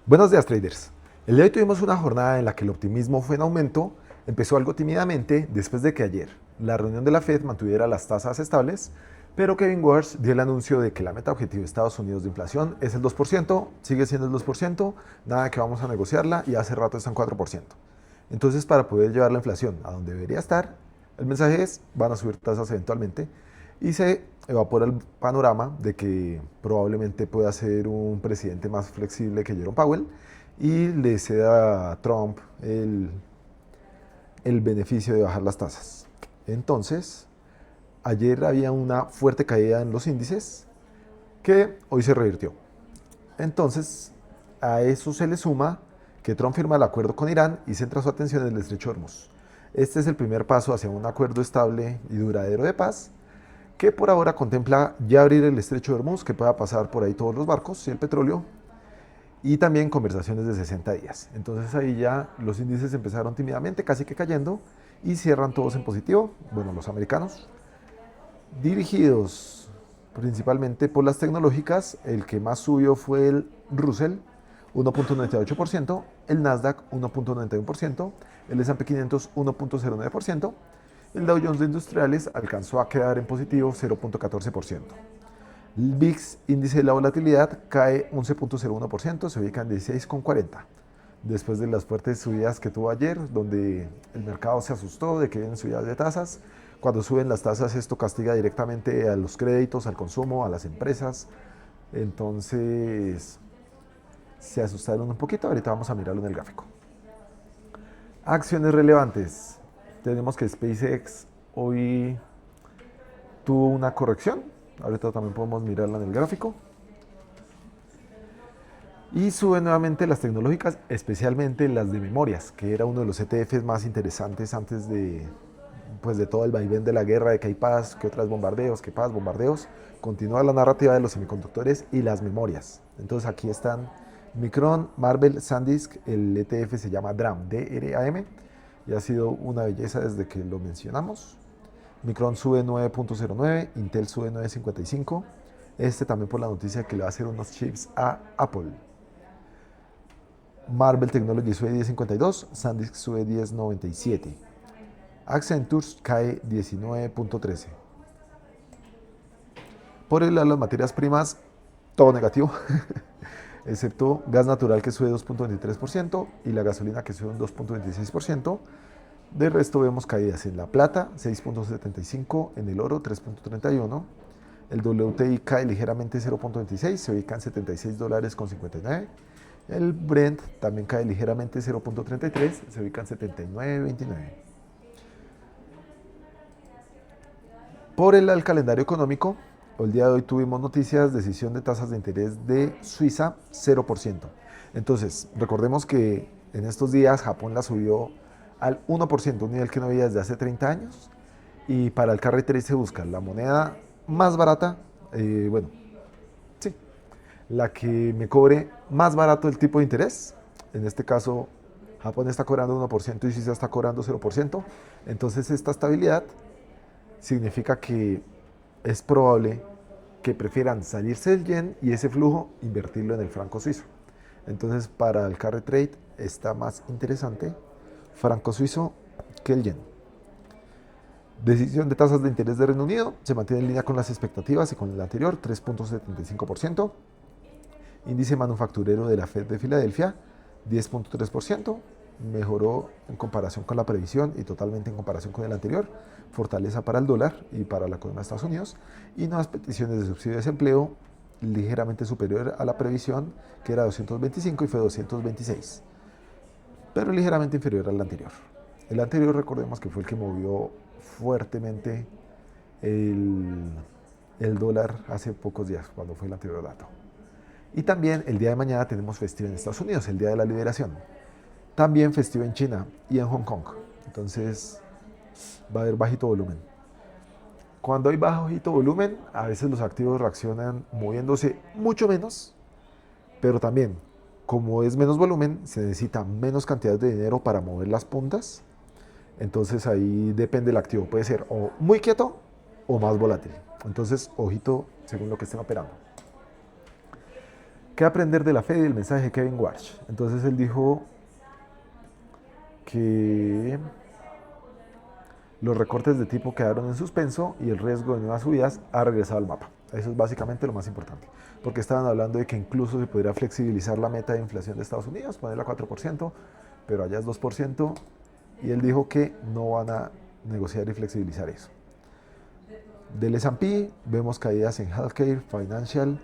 Buenos días, traders. El día de hoy tuvimos una jornada en la que el optimismo fue en aumento. Empezó algo tímidamente después de que ayer la reunión de la Fed mantuviera las tasas estables, pero Kevin Warsh dio el anuncio de que la meta objetivo de Estados Unidos de inflación es el 2%, sigue siendo el 2%, nada que vamos a negociarla y hace rato está en 4%. Entonces, para poder llevar la inflación a donde debería estar, el mensaje es, van a subir tasas eventualmente y se evapora el panorama de que probablemente pueda ser un presidente más flexible que Jerome Powell y le ceda a Trump el beneficio de bajar las tasas. Entonces, ayer había una fuerte caída en los índices que hoy se revirtió. Entonces, a eso se le suma que Trump firma el acuerdo con Irán y centra su atención en el estrecho de Hormuz. Este es el primer paso hacia un acuerdo estable y duradero de paz que por ahora contempla ya abrir el estrecho de Hormuz, que pueda pasar por ahí todos los barcos y el petróleo, y también conversaciones de 60 días. Entonces ahí ya los índices empezaron tímidamente, casi que cayendo, y cierran todos en positivo, bueno, los americanos, dirigidos principalmente por las tecnológicas. El que más subió fue el Russell, 1.98%, el Nasdaq 1.91%, el S&P 500 1.09%, el Dow Jones de Industriales alcanzó a quedar en positivo 0.14%. El VIX, índice de la volatilidad, cae 11.01%, se ubica en 16.40. Después de las fuertes subidas que tuvo ayer, donde el mercado se asustó de que vienen subidas de tasas. Cuando suben las tasas, esto castiga directamente a los créditos, al consumo, a las empresas. Entonces, se asustaron un poquito. Ahorita vamos a mirarlo en el gráfico. Acciones relevantes. Tenemos que SpaceX hoy tuvo una corrección. Ahorita también podemos mirarla en el gráfico. Y suben nuevamente las tecnológicas, especialmente las de memorias, que era uno de los ETFs más interesantes antes de todo el vaivén de la guerra, de que hay paz, que otras bombardeos, que paz, bombardeos. Continúa la narrativa de los semiconductores y las memorias. Entonces aquí están Micron, Marvell, SanDisk, el ETF se llama DRAM, D-R-A-M, y ha sido una belleza desde que lo mencionamos. Micron sube 9.09, Intel sube 9.55, este también por la noticia de que le va a hacer unos chips a Apple. Marvell Technology sube 10.52, SanDisk sube 10.97. Accenture cae 19.13. Por el lado de las materias primas, todo negativo, excepto gas natural que sube 2.23% y la gasolina que sube un 2.26%. De resto vemos caídas en la plata, 6.75, en el oro, 3.31. El WTI cae ligeramente 0.26, se ubica en $76.59. El Brent también cae ligeramente 0.33, se ubica en 79.29. Por el calendario económico, el día de hoy tuvimos noticias, decisión de tasas de interés de Suiza, 0%. Entonces, recordemos que en estos días Japón la subió al 1%, un nivel que no había desde hace 30 años. Y para el carry trade se busca la moneda más barata, bueno, sí, la que me cobre más barato el tipo de interés. En este caso, Japón está cobrando 1% y Suiza está cobrando 0%. Entonces, esta estabilidad significa que es probable que prefieran salirse del yen y ese flujo invertirlo en el franco suizo. Entonces, para el carry trade está más interesante franco suizo que el yen. Decisión de tasas de interés de Reino Unido se mantiene en línea con las expectativas y con el anterior, 3.75%. Índice manufacturero de la Fed de Filadelfia, 10.3%. Mejoró en comparación con la previsión y totalmente en comparación con el anterior. Fortaleza para el dólar y para la economía de Estados Unidos. Y nuevas peticiones de subsidio de desempleo ligeramente superior a la previsión, que era 225 y fue 226. Pero ligeramente inferior al anterior. El anterior, recordemos que fue el que movió fuertemente el dólar hace pocos días, cuando fue el anterior dato. Y también el día de mañana tenemos festivo en Estados Unidos, el Día de la Liberación. También festivo en China y en Hong Kong. Entonces va a haber bajito volumen. Cuando hay bajito volumen, a veces los activos reaccionan moviéndose mucho menos, pero también, como es menos volumen, se necesita menos cantidad de dinero para mover las puntas. Entonces ahí depende del activo. Puede ser o muy quieto o más volátil. Entonces, ojito según lo que estén operando. ¿Qué aprender de la Fed y del mensaje de Kevin Warsh? Entonces él dijo que los recortes de tipo quedaron en suspenso y el riesgo de nuevas subidas ha regresado al mapa. Eso es básicamente lo más importante, porque estaban hablando de que incluso se podría flexibilizar la meta de inflación de Estados Unidos, ponerla a 4%, pero allá es 2%, y él dijo que no van a negociar y flexibilizar eso. Del S&P vemos caídas en healthcare, financial,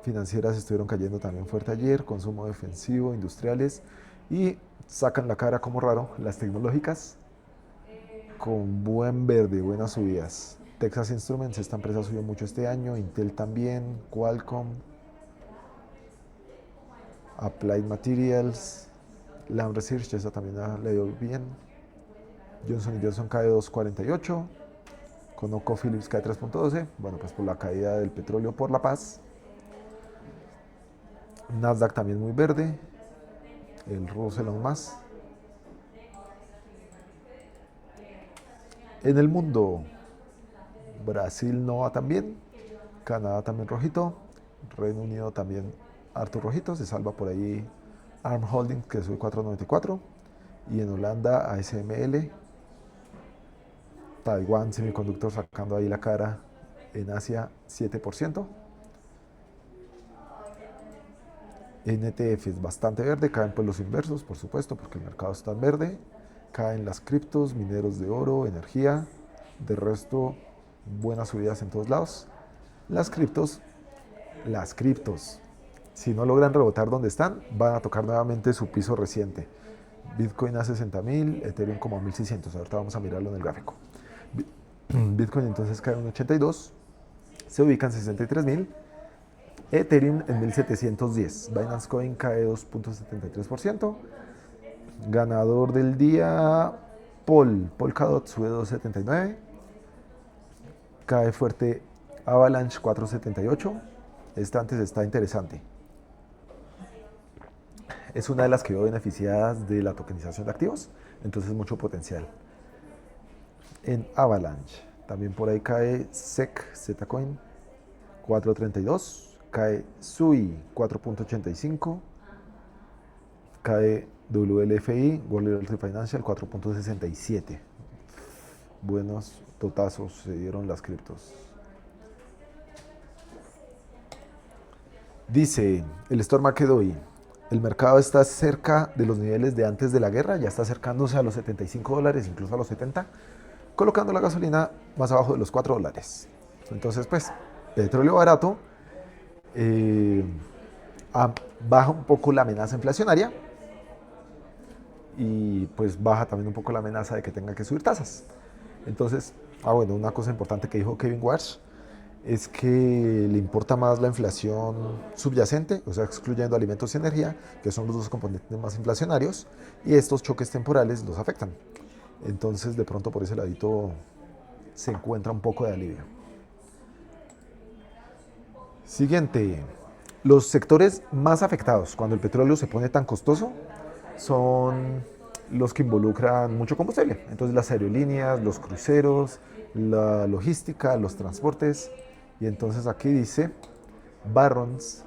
financieras estuvieron cayendo también fuerte ayer, consumo defensivo, industriales, y sacan la cara como raro las tecnológicas con buen verde, buenas subidas. Texas Instruments, esta empresa subió mucho este año, Intel también, Qualcomm, Applied Materials, Lam Research, esa también le dio bien. Johnson Johnson cae 2.48, ConocoPhillips cae 3.12, bueno, pues por la caída del petróleo por la paz. Nasdaq también muy verde, el Russell aún más. En el mundo, Brasil no va tan bien, Canadá también rojito, Reino Unido también harto rojito, se salva por ahí ARM Holdings que sube 4.94, y en Holanda ASML, Taiwan Semiconductor sacando ahí la cara, en Asia 7%. NTF es bastante verde, caen pues los inversos, por supuesto, porque el mercado está en verde, caen las criptos, mineros de oro, energía, de resto buenas subidas en todos lados. Las criptos, si no logran rebotar donde están, van a tocar nuevamente su piso reciente. Bitcoin a 60.000, Ethereum como a 1.600, ahorita vamos a mirarlo en el gráfico. Bitcoin entonces cae en 82, se ubica en 63.000, Ethereum en 1.710, Binance Coin cae 2.73%, ganador del día Polkadot sube 2.79, cae fuerte Avalanche 4.78, esta antes está interesante, es una de las que veo beneficiadas de la tokenización de activos, entonces mucho potencial. En Avalanche, también por ahí cae SEC, Zcoin 4.32, cae SUI 4.85, cae WLFI, World Realty Financial 4.67. Buenos totazos se dieron las criptos. Dice el Store Market hoy, el mercado está cerca de los niveles de antes de la guerra, ya está acercándose a los $75, incluso a los 70, colocando la gasolina más abajo de los $4. Entonces, pues, petróleo barato, baja un poco la amenaza inflacionaria y pues baja también un poco la amenaza de que tenga que subir tasas. Entonces, bueno, una cosa importante que dijo Kevin Warsh es que le importa más la inflación subyacente, o sea, excluyendo alimentos y energía, que son los dos componentes más inflacionarios, y estos choques temporales los afectan. Entonces, de pronto por ese ladito se encuentra un poco de alivio. Siguiente, los sectores más afectados cuando el petróleo se pone tan costoso son los que involucran mucho combustible. Entonces las aerolíneas, los cruceros, la logística, los transportes. Y entonces aquí dice Barron's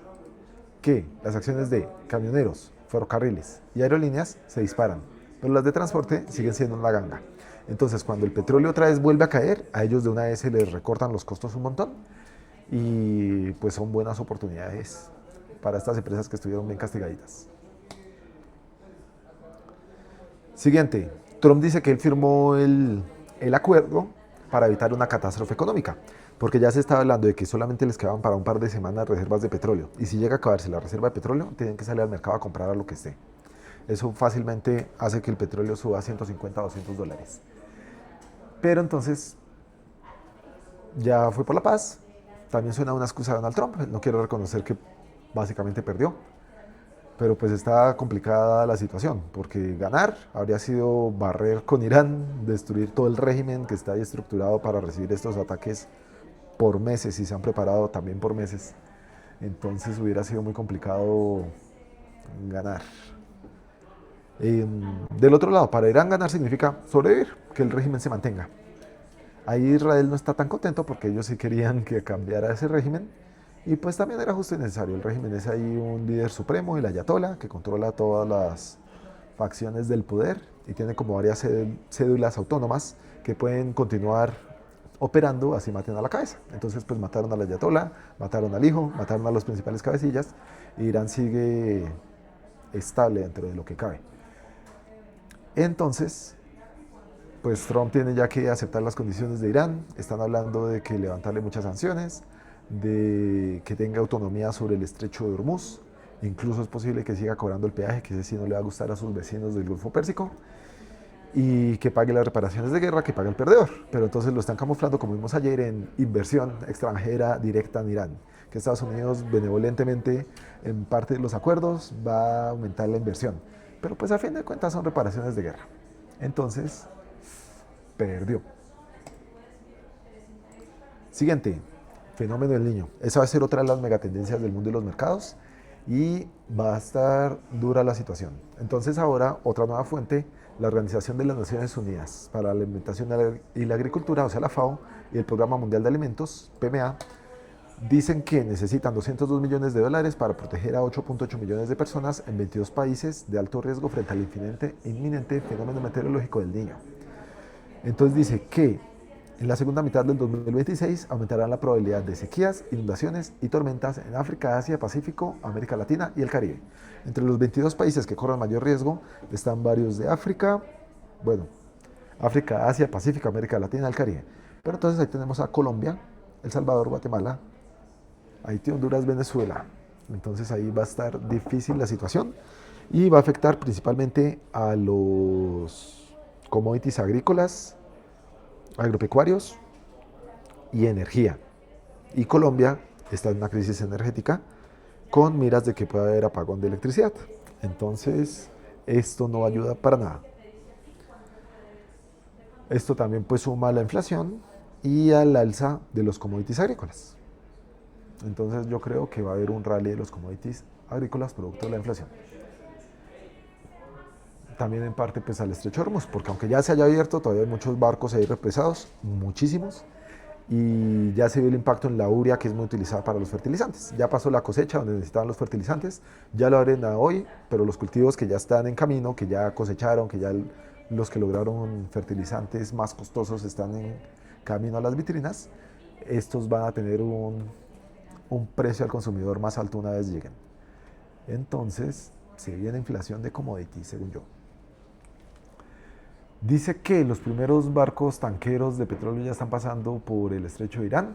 que las acciones de camioneros, ferrocarriles y aerolíneas se disparan, pero las de transporte siguen siendo una ganga. Entonces cuando el petróleo otra vez vuelve a caer, a ellos de una vez se les recortan los costos un montón y pues son buenas oportunidades para estas empresas que estuvieron bien castigaditas. Siguiente, Trump dice que él firmó el acuerdo para evitar una catástrofe económica, porque ya se estaba hablando de que solamente les quedaban para un par de semanas reservas de petróleo, y si llega a acabarse la reserva de petróleo, tienen que salir al mercado a comprar a lo que esté. Eso fácilmente hace que el petróleo suba a $150 a $200. Pero entonces, ya fue por la paz, también suena una excusa de Donald Trump, no quiero reconocer que básicamente perdió, pero pues está complicada la situación, porque ganar habría sido barrer con Irán, destruir todo el régimen que está ahí estructurado para recibir estos ataques por meses y se han preparado también por meses. Entonces hubiera sido muy complicado ganar. Del otro lado, para Irán ganar significa sobrevivir, que el régimen se mantenga. Ahí Israel no está tan contento porque ellos sí querían que cambiara ese régimen Y pues también era justo y necesario. El régimen es ahí un líder supremo, el ayatolá, que controla todas las facciones del poder y tiene como varias cédulas autónomas que pueden continuar operando así maten a la cabeza. Entonces pues mataron al ayatolá, mataron al hijo, mataron a los principales cabecillas y Irán sigue estable dentro de lo que cabe. Entonces, pues Trump tiene ya que aceptar las condiciones de Irán, están hablando de que levantarle muchas sanciones, de que tenga autonomía sobre el estrecho de Hormuz, incluso es posible que siga cobrando el peaje, que ese sí no le va a gustar a sus vecinos del Golfo Pérsico, y que pague las reparaciones de guerra, que pague el perdedor. Pero entonces lo están camuflando, como vimos ayer, en inversión extranjera directa en Irán, que Estados Unidos benevolentemente en parte de los acuerdos va a aumentar la inversión. Pero pues a fin de cuentas son reparaciones de guerra. Entonces, perdió. Siguiente, fenómeno del niño. Esa va a ser otra de las megatendencias del mundo y los mercados y va a estar dura la situación. Entonces ahora otra nueva fuente, la Organización de las Naciones Unidas para la Alimentación y la Agricultura, o sea la FAO, y el Programa Mundial de Alimentos, PMA, dicen que necesitan 202 millones de dólares para proteger a 8.8 millones de personas en 22 países de alto riesgo frente al inminente fenómeno meteorológico del niño. Entonces dice que en la segunda mitad del 2026 aumentará la probabilidad de sequías, inundaciones y tormentas en África, Asia, Pacífico, América Latina y el Caribe. Entre los 22 países que corren mayor riesgo están varios de África, bueno, África, Asia, Pacífico, América Latina y el Caribe. Pero entonces ahí tenemos a Colombia, El Salvador, Guatemala, Haití, Honduras, Venezuela. Entonces ahí va a estar difícil la situación y va a afectar principalmente a los commodities agrícolas, agropecuarios y energía. Y Colombia está en una crisis energética con miras de que pueda haber apagón de electricidad. Entonces, esto no ayuda para nada. Esto también pues suma a la inflación y al alza de los commodities agrícolas. Entonces yo creo que va a haber un rally de los commodities agrícolas producto de la inflación. También en parte pues al estrecho de Hormuz, porque aunque ya se haya abierto, todavía hay muchos barcos ahí represados, muchísimos, y ya se vio el impacto en la urea que es muy utilizada para los fertilizantes. Ya pasó la cosecha donde necesitaban los fertilizantes, ya lo abren a hoy, pero los cultivos que ya están en camino, que ya cosecharon, que ya los que lograron fertilizantes más costosos están en camino a las vitrinas, estos van a tener un precio al consumidor más alto una vez lleguen. Entonces, se viene inflación de commodities, según yo. Dice que los primeros barcos tanqueros de petróleo ya están pasando por el estrecho de Irán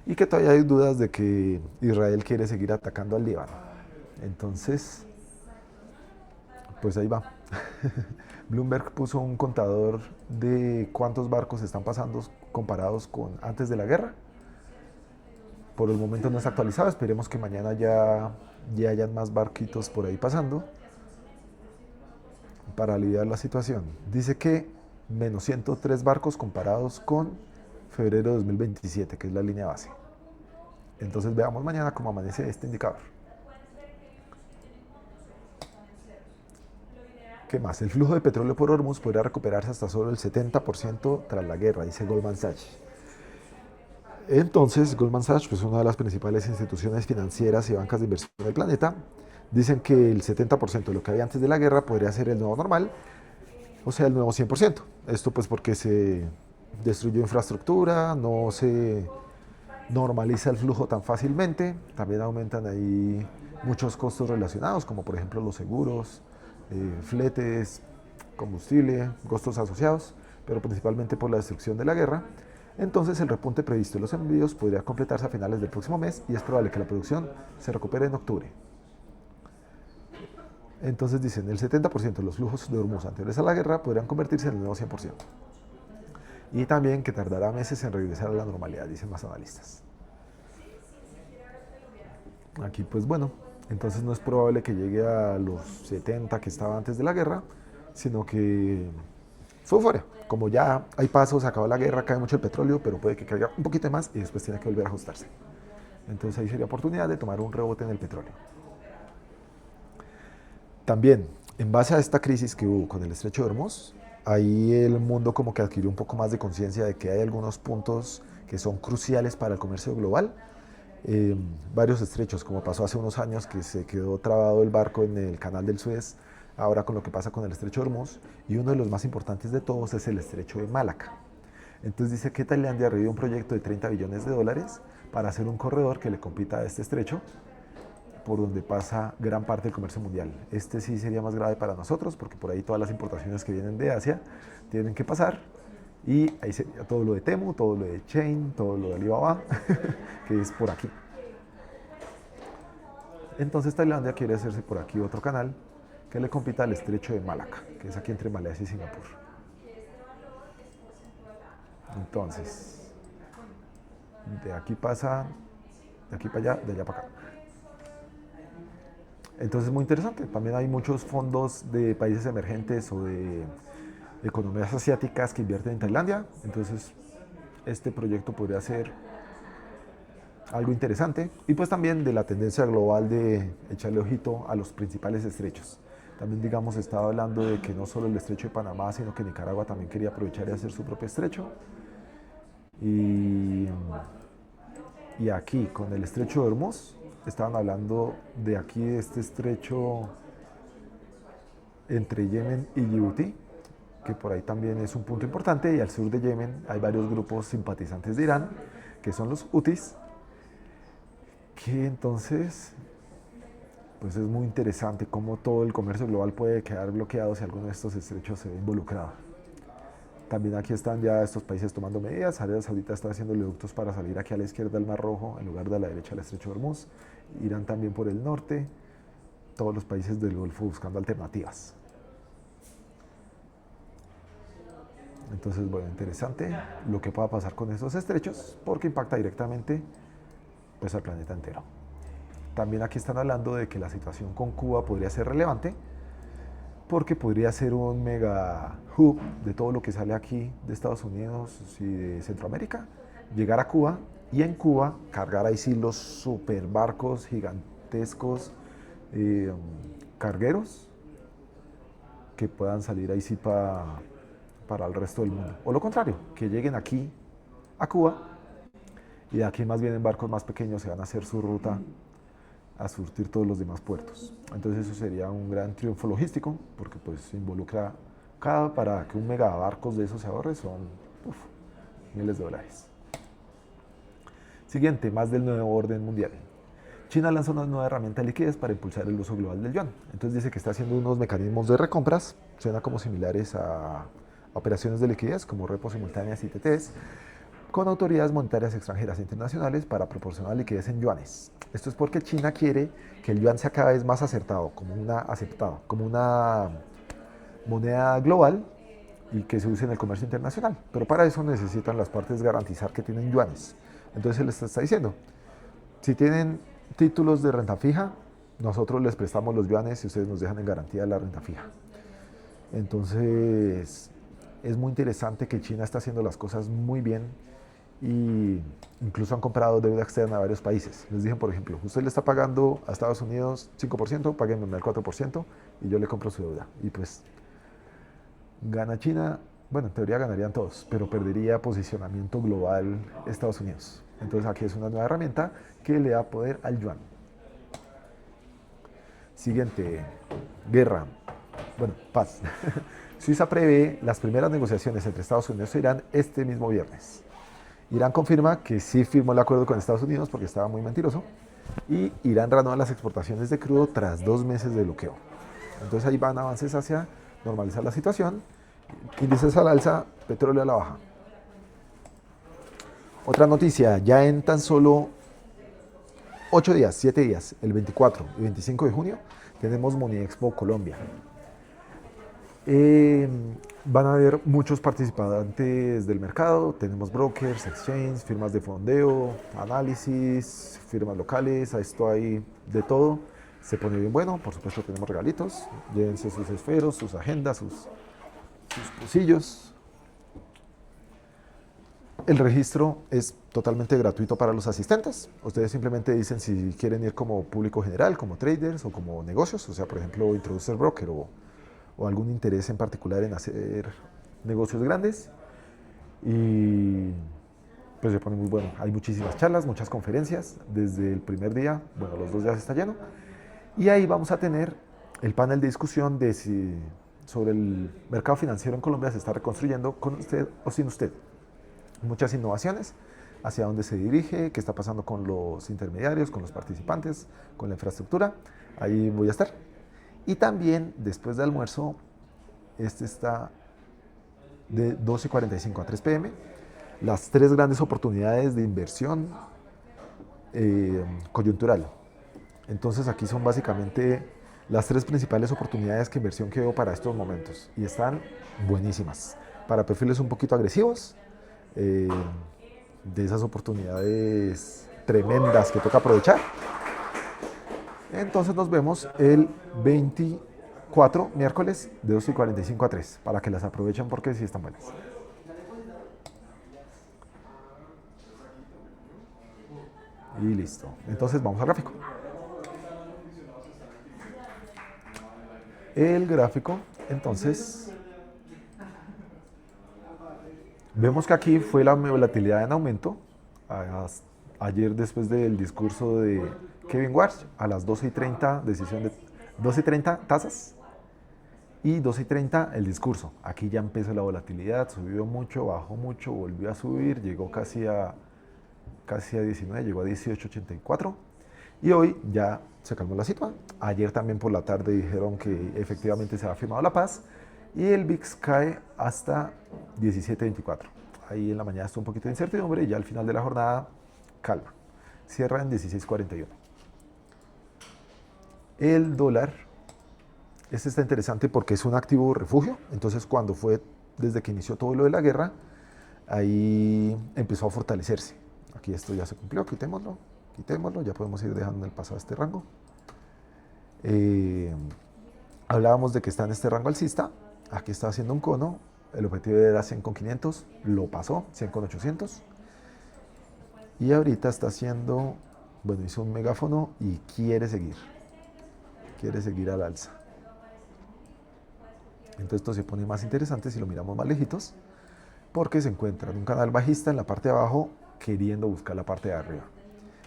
y que todavía hay dudas de que Israel quiere seguir atacando al Líbano. Entonces, pues ahí va. Bloomberg puso un contador de cuántos barcos están pasando comparados con antes de la guerra. Por el momento no está actualizado, esperemos que mañana ya hayan más barquitos por ahí pasando para aliviar la situación. Dice que menos 103 barcos comparados con febrero de 2027, que es la línea base. Entonces veamos mañana cómo amanece este indicador. ¿Qué más? El flujo de petróleo por Hormuz podría recuperarse hasta solo el 70% tras la guerra, dice Goldman Sachs. Entonces, Goldman Sachs, pues una de las principales instituciones financieras y bancas de inversión del planeta, dicen que el 70% de lo que había antes de la guerra podría ser el nuevo normal, o sea, el nuevo 100%. Esto pues porque se destruyó infraestructura, no se normaliza el flujo tan fácilmente, también aumentan ahí muchos costos relacionados, como por ejemplo los seguros, fletes, combustible, costos asociados, pero principalmente por la destrucción de la guerra. Entonces el repunte previsto de los envíos podría completarse a finales del próximo mes y es probable que la producción se recupere en octubre. Entonces dicen, el 70% de los flujos de Hormuz anteriores a la guerra podrían convertirse en el nuevo 100%. Y también que tardará meses en regresar a la normalidad, dicen más analistas. Aquí pues bueno, entonces no es probable que llegue a los 70 que estaba antes de la guerra, sino que fue fuera. Como ya hay pasos, se acabó la guerra, cae mucho el petróleo, pero puede que caiga un poquito más y después tiene que volver a ajustarse. Entonces ahí sería oportunidad de tomar un rebote en el petróleo. También, en base a esta crisis que hubo con el estrecho de Hormuz, ahí el mundo como que adquirió un poco más de conciencia de que hay algunos puntos que son cruciales para el comercio global eh, varios estrechos, como pasó hace unos años que se quedó trabado el barco en el canal del Suez, ahora con lo que pasa con el estrecho de Hormuz, y uno de los más importantes de todos es el estrecho de Malaca. Entonces dice que Tailandia revive un proyecto de 30 billones de dólares para hacer un corredor que le compita a este estrecho, por donde pasa gran parte del comercio mundial. Este sí sería más grave para nosotros, porque por ahí todas las importaciones que vienen de Asia tienen que pasar, y ahí sería todo lo de Temu, todo lo de Chain, todo lo de Alibaba, que es por aquí. Entonces Tailandia quiere hacerse por aquí otro canal que le compita al estrecho de Malaca, que es aquí entre Malasia y Singapur. Entonces, de aquí pasa, de aquí para allá, de allá para acá. Entonces es muy interesante. También hay muchos fondos de países emergentes o de economías asiáticas que invierten en Tailandia. Entonces este proyecto podría ser algo interesante. Y pues también de la tendencia global de echarle ojito a los principales estrechos. También, digamos, estaba hablando de que no solo el estrecho de Panamá, sino que Nicaragua también quería aprovechar y hacer su propio estrecho. Y, y aquí, con el estrecho de Hormuz, estaban hablando de aquí, de este estrecho entre Yemen y Djibouti, que por ahí también es un punto importante, y al sur de Yemen hay varios grupos simpatizantes de Irán, que son los Houthis, que entonces pues es muy interesante cómo todo el comercio global puede quedar bloqueado si alguno de estos estrechos se ve involucrado. También aquí están ya estos países tomando medidas. Arabia Saudita está haciendo oleoductos para salir aquí a la izquierda del Mar Rojo en lugar de a la derecha del estrecho de Hormuz. Irán también por el norte. Todos los países del Golfo buscando alternativas. Entonces, bueno, interesante lo que pueda pasar con estos estrechos porque impacta directamente pues, al planeta entero. También aquí están hablando de que la situación con Cuba podría ser relevante porque podría ser un mega hub de todo lo que sale aquí de Estados Unidos y de Centroamérica, llegar a Cuba y en Cuba cargar ahí sí los super barcos gigantescos cargueros que puedan salir ahí sí para el resto del mundo. O lo contrario, que lleguen aquí a Cuba y de aquí más bien en barcos más pequeños se van a hacer su ruta a surtir todos los demás puertos. Entonces eso sería un gran triunfo logístico porque pues involucra para que un megabarcos de esos se ahorre son miles de dólares. Siguiente, más del nuevo orden mundial. China lanza una nueva herramienta de liquidez para impulsar el uso global del yuan. Entonces dice que está haciendo unos mecanismos de recompras, suena como similares a operaciones de liquidez como repos simultáneas y TTs, con autoridades monetarias extranjeras e internacionales para proporcionar liquidez en yuanes. Esto es porque China quiere que el yuan sea cada vez más aceptado como una moneda global y que se use en el comercio internacional. Pero para eso necesitan las partes garantizar que tienen yuanes. Entonces él les está diciendo, si tienen títulos de renta fija, nosotros les prestamos los yuanes y ustedes nos dejan en garantía la renta fija. Entonces es muy interesante que China está haciendo las cosas muy bien y incluso han comprado deuda externa a varios países. Les dije, por ejemplo, usted le está pagando a Estados Unidos 5%, páguenme el 4% y yo le compro su deuda. Y pues gana China, bueno, en teoría ganarían todos, pero perdería posicionamiento global Estados Unidos. Entonces aquí es una nueva herramienta que le da poder al yuan. Siguiente, guerra. Bueno, paz. Suiza prevé las primeras negociaciones entre Estados Unidos e Irán este mismo viernes. Irán confirma que sí firmó el acuerdo con Estados Unidos porque estaba muy mentiroso. Y Irán reanuda las exportaciones de crudo tras 2 meses de bloqueo. Entonces ahí van avances hacia normalizar la situación. Índices al alza, petróleo a la baja. Otra noticia, ya en tan solo 8 días, 7 días, el 24 y 25 de junio, tenemos Moniexpo Colombia. Van a haber muchos participantes del mercado, tenemos brokers, exchanges, firmas de fondeo, análisis, firmas locales, esto hay de todo. Se pone bien bueno, por supuesto tenemos regalitos, llévense sus esferos, sus agendas, sus pocillos. El registro es totalmente gratuito para los asistentes. Ustedes simplemente dicen si quieren ir como público general, como traders o como negocios, o sea, por ejemplo, introducer broker o algún interés en particular en hacer negocios grandes. Y pues se pone muy bueno. Hay muchísimas charlas, muchas conferencias desde el primer día, bueno, los 2 días está lleno. Y ahí vamos a tener el panel de discusión de si sobre el mercado financiero en Colombia se está reconstruyendo con usted o sin usted. Muchas innovaciones, hacia dónde se dirige, qué está pasando con los intermediarios, con los participantes, con la infraestructura. Ahí voy a estar. Y también después de almuerzo, este está de 12:45 a 3 p.m. Las 3 grandes oportunidades de inversión coyuntural. Entonces aquí son básicamente las 3 principales oportunidades de inversión que veo para estos momentos y están buenísimas. Para perfiles un poquito agresivos, de esas oportunidades tremendas que toca aprovechar. Entonces nos vemos el 24, miércoles, de 12:45 a 3, para que las aprovechen porque sí están buenas. Y listo. Entonces vamos al gráfico. El gráfico, entonces, vemos que aquí fue la volatilidad en aumento. Ayer, después del discurso de Kevin Warsh, a las 12:30, decisión de 12:30 tasas y 12:30 el discurso. Aquí ya empezó la volatilidad, subió mucho, bajó mucho, volvió a subir, llegó casi a 19, llegó a 18.84 y hoy ya se calmó la situación. Ayer también por la tarde dijeron que efectivamente se ha firmado la paz y el VIX cae hasta 17.24. Ahí en la mañana está un poquito de incertidumbre y ya al final de la jornada calma. Cierra en 16.41. El dólar, este está interesante porque es un activo refugio, entonces cuando fue desde que inició todo lo de la guerra, ahí empezó a fortalecerse. Aquí esto ya se cumplió, quitémoslo, ya podemos ir dejando en el pasado este rango. Hablábamos de que está en este rango alcista, aquí está haciendo un cono, el objetivo era 100,500, lo pasó, 100,800. Y ahorita está haciendo, bueno, hizo un megáfono y quiere seguir al alza. Entonces esto se pone más interesante si lo miramos más lejitos, porque se encuentra en un canal bajista en la parte de abajo, queriendo buscar la parte de arriba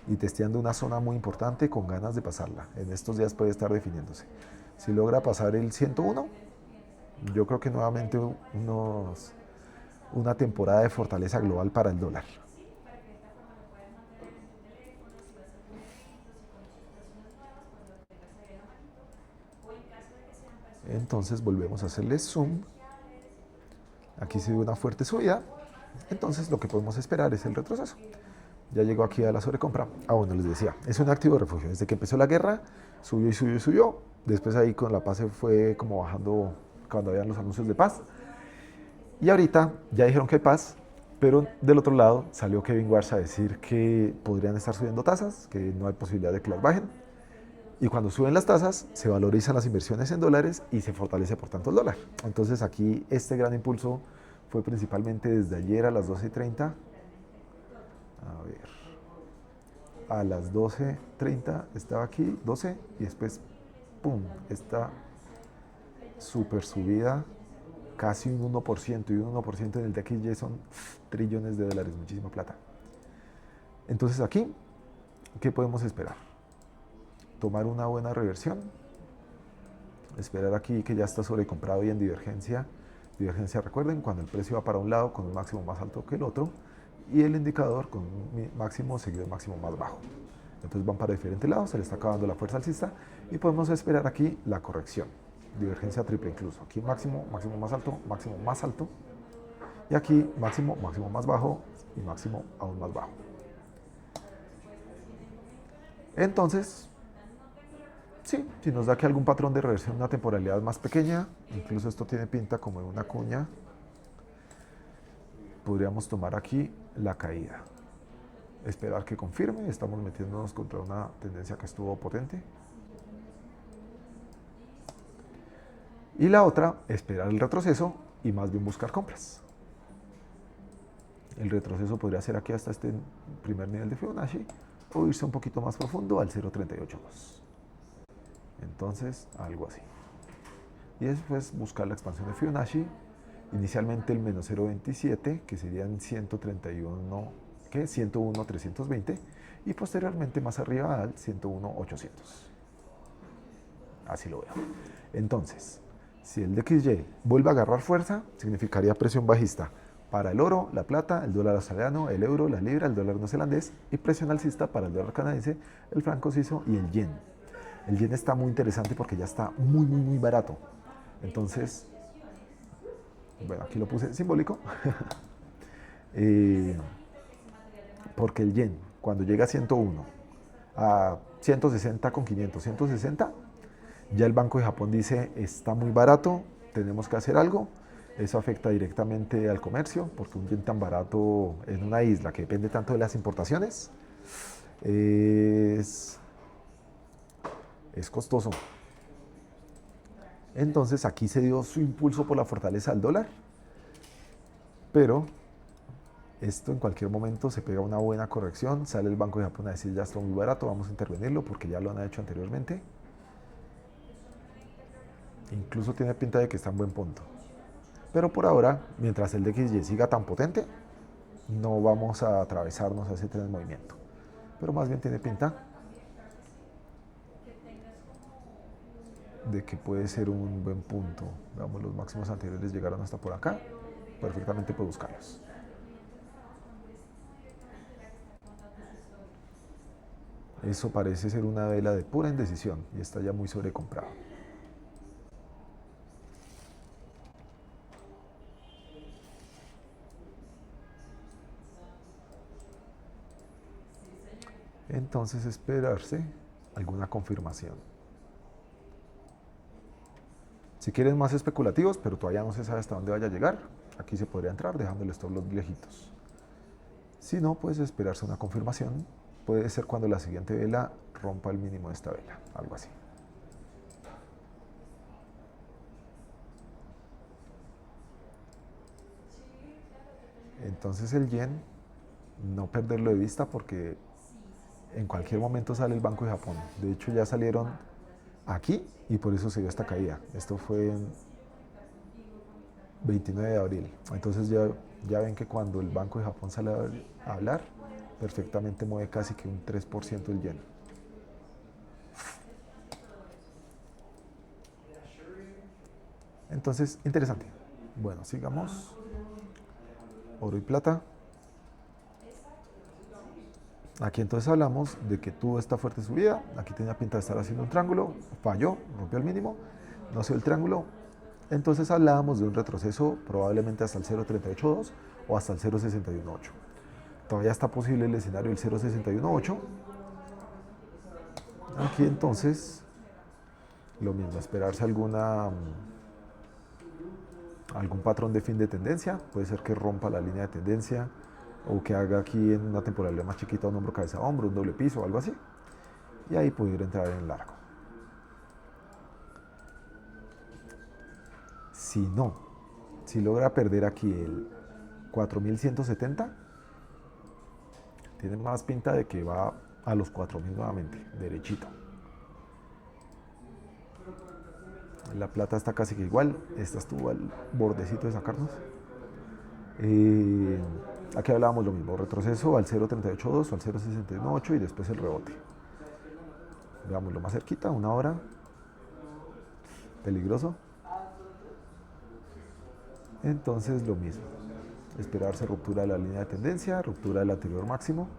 y testeando una zona muy importante con ganas de pasarla. En estos días puede estar definiéndose. Si logra pasar el 101, yo creo que nuevamente una temporada de fortaleza global para el dólar. Entonces volvemos a hacerle zoom. Aquí se ve una fuerte subida. Entonces lo que podemos esperar es el retroceso. Ya llegó aquí a la sobrecompra. Bueno, les decía, es un activo de refugio. Desde que empezó la guerra, subió y subió y subió. Después ahí con la paz se fue como bajando cuando habían los anuncios de paz. Y ahorita ya dijeron que hay paz, pero del otro lado salió Kevin Warsh a decir que podrían estar subiendo tasas, que no hay posibilidad de que las bajen. Y cuando suben las tasas, se valorizan las inversiones en dólares y se fortalece por tanto el dólar. Entonces aquí este gran impulso fue principalmente desde ayer a las 12:30. A ver, a las 12:30 estaba aquí, 12, y después, ¡pum!, esta super subida, casi un 1%, y un 1% en el de XY son trillones de dólares, muchísima plata. Entonces aquí, ¿qué podemos esperar? Tomar una buena reversión, esperar aquí que ya está sobrecomprado y en divergencia. Divergencia, recuerden, cuando el precio va para un lado con un máximo más alto que el otro y el indicador con un máximo seguido de máximo más bajo. Entonces van para diferentes lados, se le está acabando la fuerza alcista y podemos esperar aquí la corrección. Divergencia triple incluso. Aquí máximo, máximo más alto y aquí máximo, máximo más bajo y máximo aún más bajo. Entonces, sí, si nos da aquí algún patrón de reversión, una temporalidad más pequeña, incluso esto tiene pinta como de una cuña, podríamos tomar aquí la caída. Esperar que confirme, estamos metiéndonos contra una tendencia que estuvo potente. Y la otra, esperar el retroceso y más bien buscar compras. El retroceso podría ser aquí hasta este primer nivel de Fibonacci o irse un poquito más profundo al 0.382. Entonces, algo así. Y después buscar la expansión de Fibonacci, inicialmente el menos 0.27, que serían 131.500 ¿qué? 101.320 y posteriormente más arriba al 101.800. Así lo veo. Entonces, si el DXY vuelve a agarrar fuerza, significaría presión bajista para el oro, la plata, el dólar australiano, el euro, la libra, el dólar neozelandés y presión alcista para el dólar canadiense, el franco suizo y el yen. El yen está muy interesante porque ya está muy barato. Entonces, bueno, aquí lo puse simbólico. Porque el yen, cuando llega a 101, a 160 con 500, 160, ya el Banco de Japón dice, está muy barato, tenemos que hacer algo. Eso afecta directamente al comercio, porque un yen tan barato en una isla que depende tanto de las importaciones es costoso. Entonces aquí se dio su impulso por la fortaleza del dólar, pero esto en cualquier momento se pega una buena corrección, sale el Banco de Japón a decir ya está muy barato, vamos a intervenirlo porque ya lo han hecho anteriormente. Incluso tiene pinta de que está en buen punto. Pero por ahora, mientras el DXY siga tan potente, no vamos a atravesarnos a ese tren de movimiento. Pero más bien tiene pinta de que puede ser un buen punto. Veamos, los máximos anteriores llegaron hasta por acá. Perfectamente puedo buscarlos. Eso parece ser una vela de pura indecisión y está ya muy sobrecomprado. Entonces esperarse alguna confirmación. Si quieren más especulativos, pero todavía no se sabe hasta dónde vaya a llegar, aquí se podría entrar dejando el stop loss lejitos. Si no, pues esperarse una confirmación. Puede ser cuando la siguiente vela rompa el mínimo de esta vela, algo así. Entonces el yen, no perderlo de vista porque en cualquier momento sale el Banco de Japón. De hecho ya salieron aquí y por eso se dio esta caída. Esto fue en 29 de abril. Entonces ya ven que cuando el Banco de Japón sale a hablar, perfectamente mueve casi que un 3% el yen. Entonces, interesante. Bueno, sigamos. Oro y plata. Aquí entonces hablamos de que tuvo esta fuerte subida. Aquí tenía pinta de estar haciendo un triángulo. Falló, rompió el mínimo. No se dio el triángulo. Entonces hablábamos de un retroceso probablemente hasta el 0.382 o hasta el 0.618. Todavía está posible el escenario del 0.618. Aquí entonces lo mismo, esperarse algún patrón de fin de tendencia. Puede ser que rompa la línea de tendencia o que haga aquí en una temporalidad más chiquita un hombro cabeza hombro, un doble piso o algo así. Y ahí pudiera entrar en largo. Si no, si logra perder aquí el 4170, tiene más pinta de que va a los 4000 nuevamente, derechito. La plata está casi que igual, esta estuvo al bordecito de sacarnos. Aquí hablábamos lo mismo, retroceso al 0.382 o al 0.618 y después el rebote. Veámoslo más cerquita, una hora. Peligroso. Entonces lo mismo, esperarse ruptura de la línea de tendencia, ruptura del anterior máximo,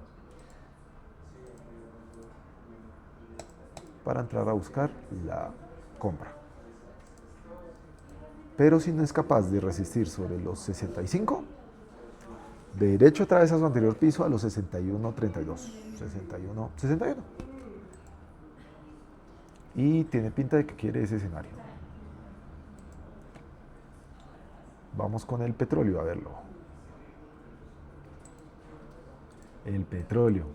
para entrar a buscar la compra. Pero si no es capaz de resistir sobre los 65, derecho otra vez a su anterior piso a los 61.32, 61. Y tiene pinta de que quiere ese escenario. Vamos con el petróleo a verlo. El petróleo.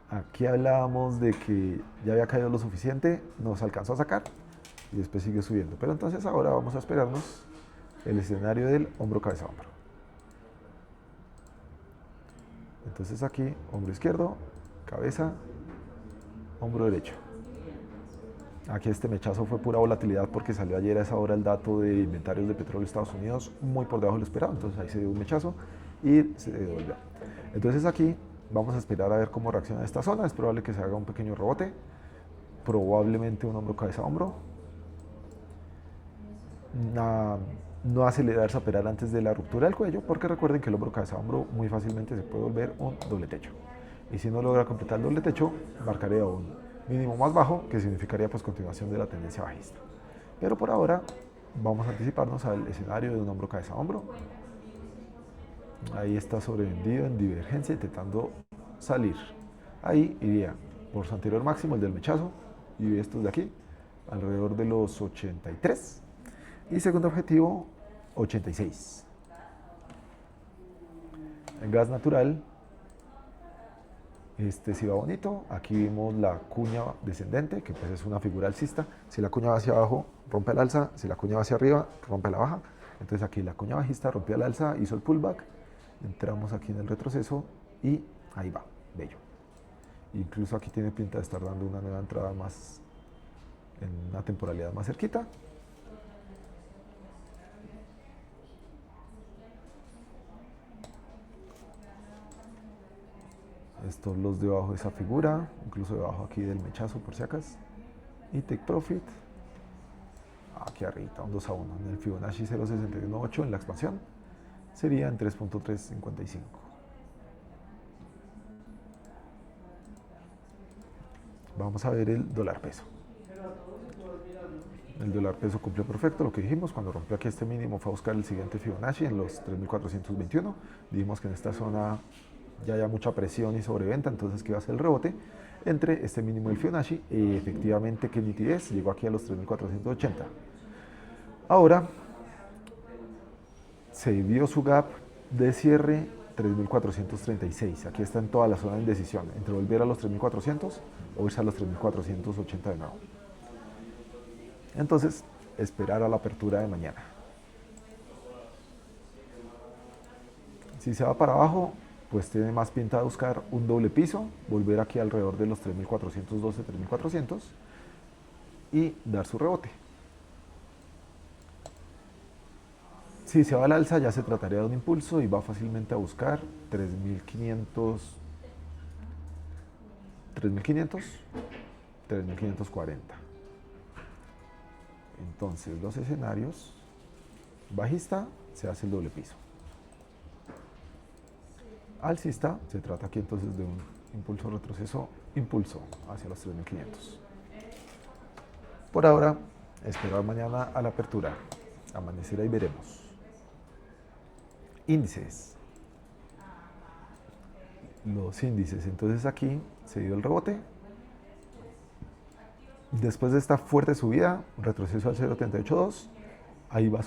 Aquí hablábamos de que ya había caído lo suficiente, nos alcanzó a sacar y después sigue subiendo. Pero entonces ahora vamos a esperarnos el escenario del hombro cabeza hombro. Entonces aquí hombro izquierdo, cabeza, hombro derecho. Aquí este mechazo fue pura volatilidad porque salió ayer a esa hora el dato de inventarios de petróleo de Estados Unidos muy por debajo de lo esperado. Entonces ahí se dio un mechazo y se devolvió. Entonces aquí vamos a esperar a ver cómo reacciona esta zona. Es probable que se haga un pequeño rebote, probablemente un hombro cabeza hombro. No acelerarse a operar antes de la ruptura del cuello, porque recuerden que el hombro cabeza hombro muy fácilmente se puede volver un doble techo. Y si no logra completar el doble techo, marcaría un mínimo más bajo, que significaría pues continuación de la tendencia bajista. Pero por ahora vamos a anticiparnos al escenario de un hombro cabeza hombro. Ahí está sobrevendido en divergencia intentando salir. Ahí iría por su anterior máximo, el del mechazo, y estos de aquí, alrededor de los 83. Y segundo objetivo, 86. En gas natural, este sí va bonito. Aquí vimos la cuña descendente, que pues es una figura alcista. Si la cuña va hacia abajo, rompe el alza. Si la cuña va hacia arriba, rompe la baja. Entonces aquí la cuña bajista rompió el alza, hizo el pullback. Entramos aquí en el retroceso y ahí va, bello. Incluso aquí tiene pinta de estar dando una nueva entrada más en una temporalidad más cerquita. Estos los debajo de esa figura, incluso debajo aquí del mechazo por si acaso. Y take profit. Aquí arriba, un 2 a 1. En el Fibonacci 0.618 en la expansión sería en 3.355. Vamos a ver el dólar peso. El dólar peso cumplió perfecto lo que dijimos. Cuando rompió aquí este mínimo fue a buscar el siguiente Fibonacci en los 3.421. Dijimos que en esta zona ya hay mucha presión y sobreventa, entonces que iba a ser el rebote entre este mínimo del Fibonacci y efectivamente qué nitidez, llegó aquí a los 3.480. Ahora se dio su gap de cierre 3.436. Aquí está en toda la zona de indecisión, entre volver a los 3.400 o irse a los 3.480 de nuevo. Entonces, esperar a la apertura de mañana. Si se va para abajo, pues tiene más pinta de buscar un doble piso, volver aquí alrededor de los 3.412, 3.400 y dar su rebote. Si se va al alza ya se trataría de un impulso y va fácilmente a buscar 3.500, 3.500, 3.540. Entonces los escenarios, bajista se hace el doble piso. Alcista se trata aquí entonces de un impulso retroceso, impulso hacia los 3.500. Por ahora, esperar mañana a la apertura. Amanecerá y veremos. Índices. Los índices, entonces aquí se dio el rebote. Después de esta fuerte subida, retroceso al 0.382, ahí va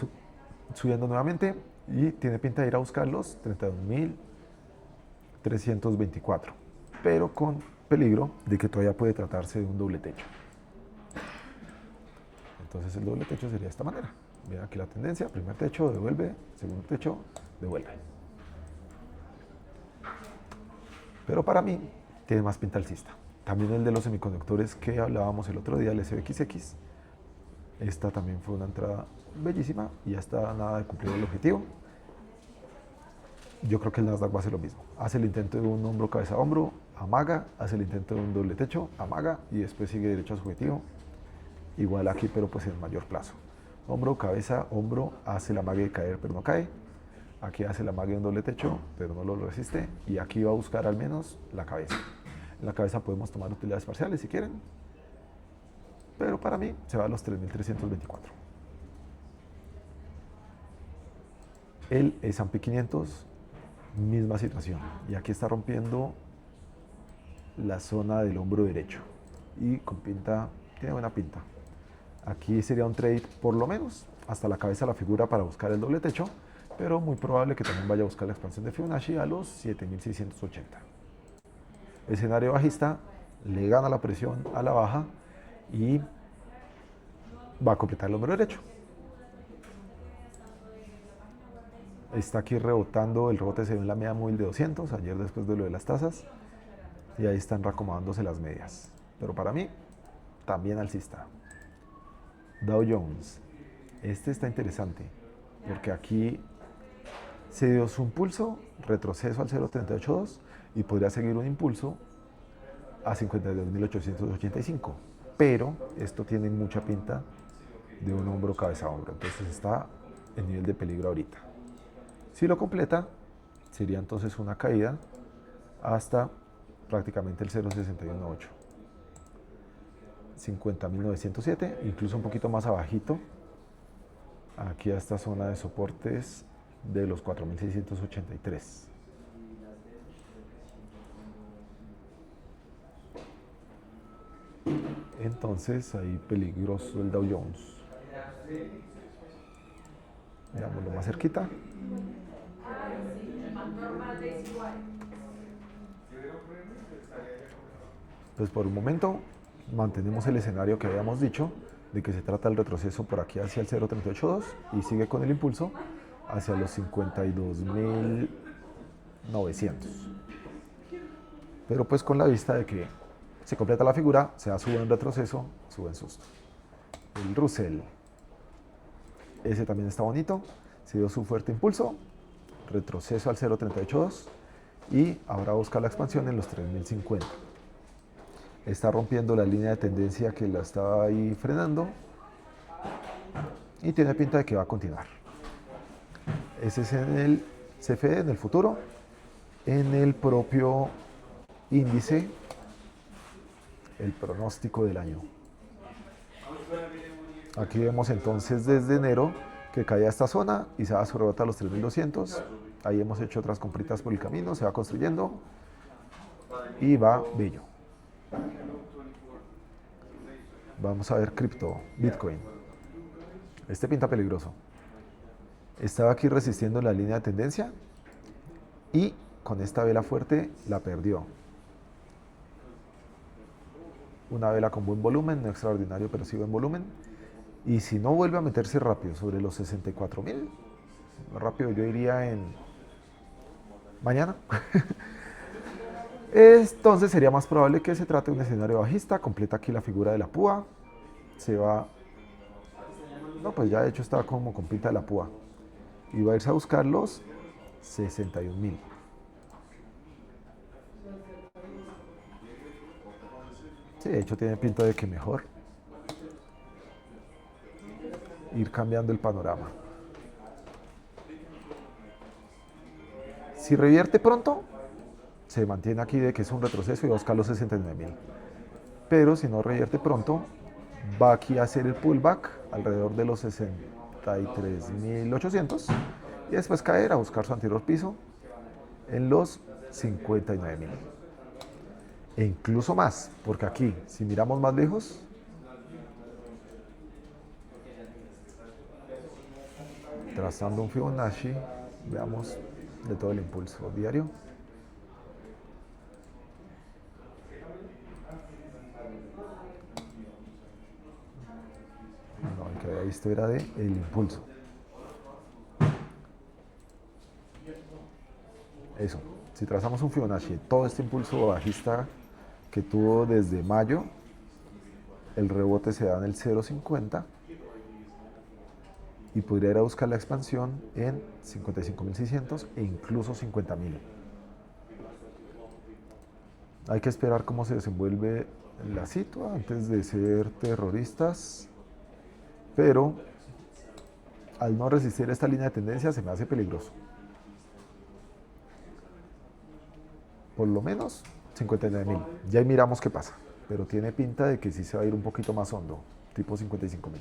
subiendo nuevamente y tiene pinta de ir a buscar los 32.324, pero con peligro de que todavía puede tratarse de un doble techo. Entonces el doble techo sería de esta manera. Miren aquí la tendencia, primer techo, devuelve, segundo techo, devuelve. Pero para mí tiene más pinta alcista. También el de los semiconductores que hablábamos el otro día, el SBXX. Esta también fue una entrada bellísima y ya está nada de cumplir el objetivo. Yo creo que el Nasdaq va a hacer lo mismo. Hace el intento de un hombro, cabeza, hombro, amaga, hace el intento de un doble techo, amaga y después sigue derecho a su objetivo. Igual aquí, pero pues en mayor plazo. Hombro, cabeza, hombro, hace la amague de caer, pero no cae. Aquí hace la amague de un doble techo, pero no lo resiste. Y aquí va a buscar al menos la cabeza. En la cabeza podemos tomar utilidades parciales si quieren, pero para mí se va a los 3.324. El S&P 500, misma situación. Y aquí está rompiendo la zona del hombro derecho. Y con pinta, tiene buena pinta. Aquí sería un trade por lo menos hasta la cabeza de la figura para buscar el doble techo, pero muy probable que también vaya a buscar la expansión de Fibonacci a los 7.680. Escenario bajista, le gana la presión a la baja y va a completar el hombro derecho. Está aquí rebotando, el rebote se ve en la media móvil de 200, ayer después de lo de las tasas, y ahí están reacomodándose las medias. Pero para mí, también alcista. Dow Jones, este está interesante, porque aquí se dio su impulso, retroceso al 0.382, y podría seguir un impulso a 52.885, pero esto tiene mucha pinta de un hombro cabeza a hombro, entonces está en nivel de peligro ahorita. Si lo completa, sería entonces una caída hasta prácticamente el 0.618, 50.907, incluso un poquito más abajito, aquí a esta zona de soportes de los 4.683. Entonces ahí peligroso el Dow Jones. Veámoslo más cerquita. Pues por un momento mantenemos el escenario que habíamos dicho de que se trata del retroceso por aquí hacia el 0.382 y sigue con el impulso hacia los 52.900. Pero pues con la vista de que se completa la figura, se da sube en retroceso, sube en susto. El Russell, ese también está bonito, se dio su fuerte impulso, retroceso al 0.382 y ahora busca la expansión en los 3.050. Está rompiendo la línea de tendencia que la estaba ahí frenando y tiene pinta de que va a continuar. Ese es en el CFD, en el futuro. En el propio índice, el pronóstico del año. Aquí vemos entonces desde enero que cae a esta zona y se va a rebota a los 3.200. Ahí hemos hecho otras compritas por el camino, se va construyendo y va bello. Vamos a ver cripto, Bitcoin. Este pinta peligroso. Estaba aquí resistiendo la línea de tendencia y con esta vela fuerte la perdió. Una vela con buen volumen, no extraordinario, pero sí buen volumen. Y si no vuelve a meterse rápido sobre los 64.000, rápido yo iría en mañana. Entonces sería más probable que se trate de un escenario bajista. Completa aquí la figura de la púa. Se va... No, pues ya de hecho está como con pinta de la púa. Y va a irse a buscar los 61.000. Sí, de hecho tiene pinta de que mejor ir cambiando el panorama. Si revierte pronto, se mantiene aquí de que es un retroceso y va a buscar los 69.000. Pero si no revierte pronto, va aquí a hacer el pullback alrededor de los 63.800 y después caer a buscar su anterior piso en los 59.000. E incluso más, porque aquí, si miramos más lejos, trazando un Fibonacci, veamos de todo el impulso diario. No, el que había visto era de el impulso. Eso, si trazamos un Fibonacci, todo este impulso bajista que tuvo desde mayo, el rebote se da en el 0.50 y podría ir a buscar la expansión en 55.600 e incluso 50.000. Hay que esperar cómo se desenvuelve la situación antes de ser terroristas, pero al no resistir esta línea de tendencia se me hace peligroso. Por lo menos 59.000. Ya ahí miramos qué pasa, pero tiene pinta de que sí se va a ir un poquito más hondo, tipo 55.000.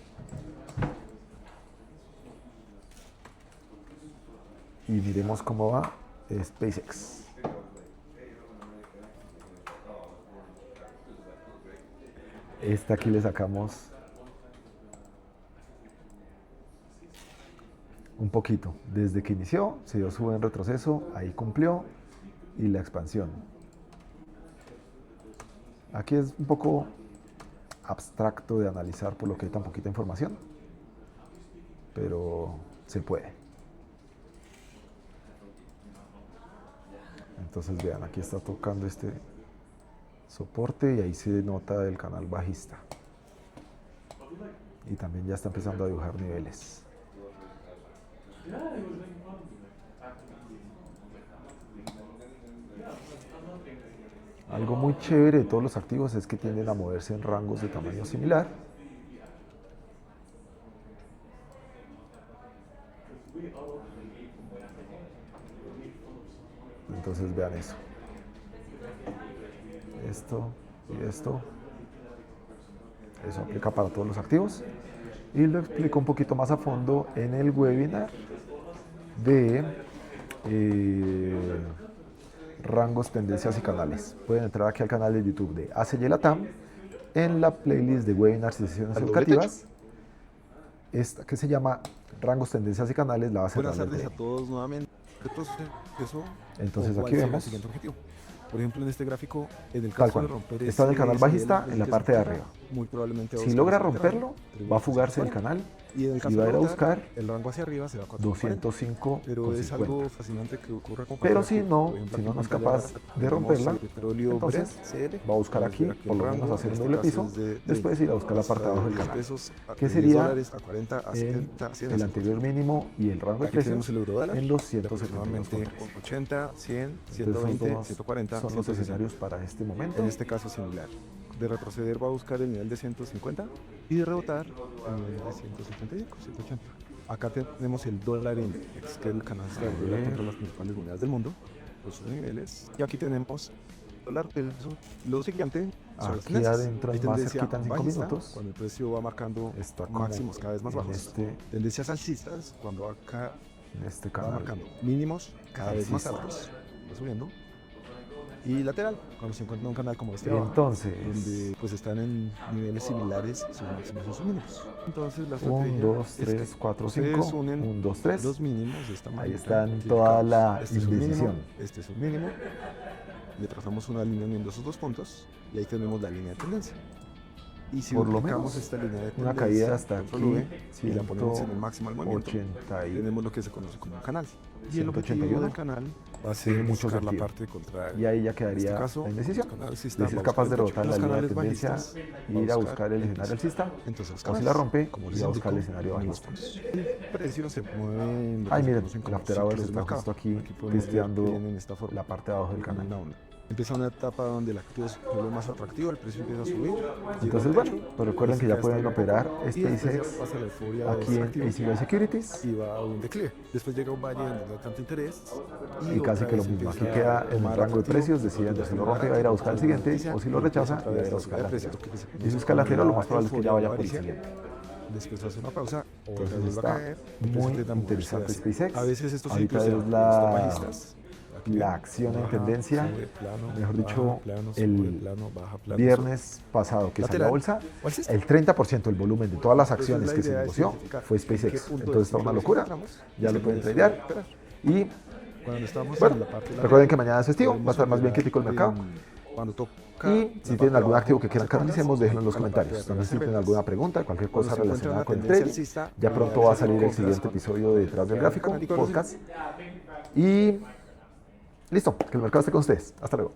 Y miremos cómo va SpaceX. Esta aquí le sacamos un poquito. Desde que inició, se dio su buen retroceso, ahí cumplió, y la expansión. Aquí es un poco abstracto de analizar por lo que hay tan poquita información, pero se puede. Entonces vean, aquí está tocando este soporte y ahí se nota el canal bajista. Y también ya está empezando a dibujar niveles. Algo muy chévere de todos los activos es que tienden a moverse en rangos de tamaño similar. Entonces vean eso. Esto y esto. Eso aplica para todos los activos. Y lo explico un poquito más a fondo en el webinar de rangos, tendencias y canales. Pueden entrar aquí al canal de YouTube de ACY Latam en la playlist de webinars y sesiones educativas. Esta que se llama rangos, tendencias y canales la va a hacer. Buenas tardes a todos nuevamente. Entonces aquí vemos. Por ejemplo, en este gráfico, en el caso de romper está en el canal bajista en la parte de arriba. Muy probablemente si logra romperlo, va a fugarse del canal y en el caso va a ir a buscar el rango hacia arriba se va a 205. Pero es algo fascinante que ocurra con pero si no es capaz de romperla, entonces va a buscar aquí, por lo menos hacer un doble piso, después ir a buscar la parte de abajo del canal, que sería el anterior mínimo y el rango de precios en los 170. 80, 100, 120, 140. Son los escenarios para este momento. En este caso similar. De retroceder va a buscar el nivel de 150 y de rebotar el nivel de 175, 180. Acá tenemos el dólar index, que es el canal de dólar contra las principales monedas del mundo, los niveles. Y aquí tenemos dólar peso. Lo siguiente, aquí adentro más cerquita en 5 minutos. Cuando el precio va marcando máximos cada vez más bajos. Tendencias alcistas, cuando acá en este canal va marcando mínimos cada vez más altos, va subiendo. Y lateral, cuando se encuentra un canal como este abajo, entonces, donde pues están en niveles similares, sus máximos son sus mínimos. Entonces la estrategia 1, 2, 3, 4, 5, 1, 2, 3. Los mínimos de esta manera. Ahí están toda la indecisión. Este es un mínimo. Le trazamos una línea uniendo esos dos puntos y ahí tenemos la línea de tendencia. Y si por lo menos esta línea de tendencia, una caída hasta aquí, y la ponemos en el máximo al movimiento, tenemos lo que se conoce como un canal. Y el objetivo del canal va a ser buscar la parte contraria. Y ahí ya quedaría la indecisión. Si es capaz de rebotar la línea de tendencia y ir a buscar el escenario alcista, o si la rompe, ir a buscar el escenario bajista. El precio se mueve. Ay, miren, el after hours está justo aquí testeando la parte de abajo del canal. Empieza una etapa donde el activo se vuelve más atractivo, el precio empieza a subir. Entonces, bueno, pero recuerden que ya pueden operar SpaceX aquí en ACY Securities. Y va a un declive. Después llega un valle donde no hay tanto interés. Y casi que lo mismo. Aquí queda en el rango de precios. Deciden si lo rompe, va a ir a buscar el siguiente. O si lo rechaza, va a ir a buscar el anterior. Y si es calatero, lo más probable es que ya vaya por el siguiente. Después hace una pausa. Entonces está muy interesante SpaceX. A veces estos ahorita es la acción en tendencia, mejor dicho, el viernes pasado que salió a bolsa, el 30% del volumen de todas las acciones que se negoció fue SpaceX. Entonces está una locura, ya lo pueden tradear. Y bueno, recuerden que mañana es festivo, va a estar más bien crítico el mercado. Y si tienen algún activo que quieran que analicemos, déjenlo en los comentarios. También si tienen alguna pregunta, cualquier cosa relacionada con el trading, ya pronto va a salir el siguiente episodio de Detrás del Gráfico, podcast. Y listo, que el mercado esté con ustedes. Hasta luego.